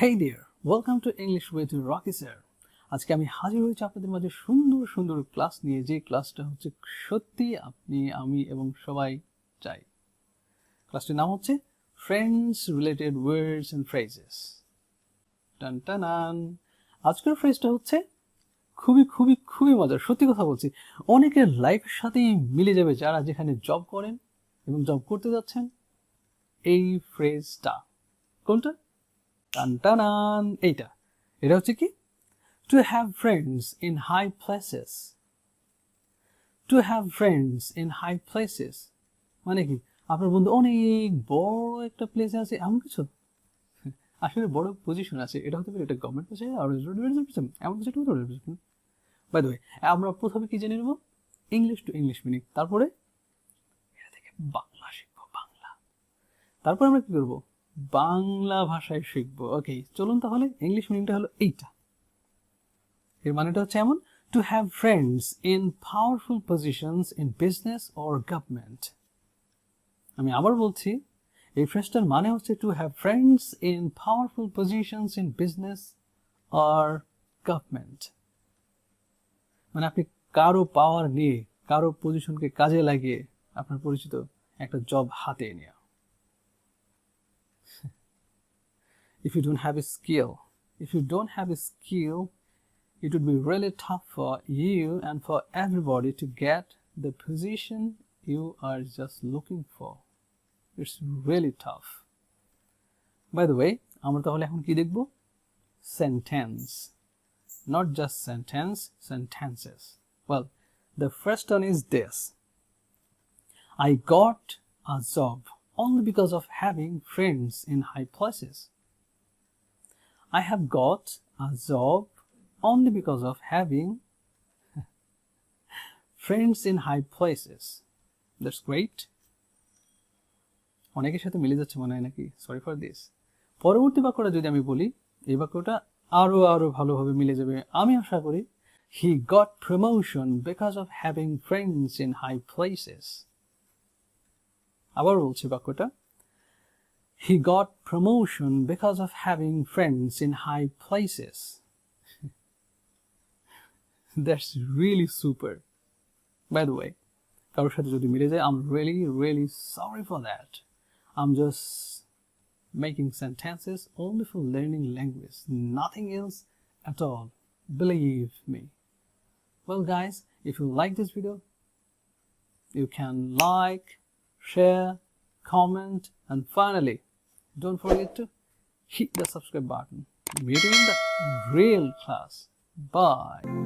Hey dear, welcome to English with Rocky sir. আজকে আমি হাজির হয়েছি আপনাদের মাঝে সুন্দর সুন্দর ক্লাস নিয়ে, যে ক্লাসটা হচ্ছে সত্যি আপনি, আমি এবং সবাই চাই। ক্লাসটির নাম হচ্ছে friends related words and phrases. টান টানান। আজকের ফ্রেজটা হচ্ছে খুবই খুবই খুবই মজার, সত্যি কথা বলছি। অনেকের লাইফের সাথেই মিলে যাবে যারা যেখানে জব করেন এবং জব করতে যাচ্ছেন। এই ফ্রেজটা কোনটা? টানটানান, এটা হচ্ছে কি? To have friends in high places. To have friends in high places মানে কি? আপনার বন্ধু অনেক বড় একটা প্লেসে আছে, এমন কিছু? আসলে বড় পজিশন আছে, এটা হতে পারে এটা গভর্নমেন্ট আছে আর এমন কিছু হতে পারে। বাই দ্য ওয়ে, আমরা প্রথমে কি জেনে নেব? ইংলিশ টু ইংলিশ মিনিং, তারপরে এটা থেকে বাংলা শিখবো, বাংলা। তারপর আমরা কি করবো? বাংলা ভাষায় শিখবো। ওকে, চলুন তাহলে। ইংলিশ মিনিংটা হলো এইটা। এর মানেটা হচ্ছে এমন: to have friends in powerful positions in business or government. আমি আবার বলছি, এই ফ্রেজটার মানে হচ্ছে to have friends in powerful positions in business or government. মানে আপনি কারো পাওয়ার নিয়ে, কারো পজিশনকে কাজে লাগিয়ে আপনার পরিচিত একটা জব হাতে নেওয়া। If you don't have a skill, it would be really tough for you and for everybody to get the position you are just looking for. It's really tough. By the way, আমরা তাহলে এখন কি দেখব? Sentence. Not just sentence, sentences. Well, the first one is this. I got a job only because of having friends in high places. I have got a job only because of having friends in high places. That's great. অনেকের সাথে মিলে যাচ্ছে মনে হয় নাকি? Sorry for this. পরবর্তী বাক্যটা যদি আমি বলি, এই বাক্যটা আরো ভালোভাবে মিলে যাবে আমি আশা করি। He got promotion because of having friends in high places. আবার বলছি বাক্যটা, he got promotion because of having friends in high places. That's really super. By the way, কারোর সাথে যদি মিলে যায়, I'm really sorry for that. I'm just making sentences only for learning language, nothing else at all. Believe me. Well guys, if you like this video, you can like, share, comment, and finally, don't forget to hit the subscribe button. Meet you in the real class. Bye.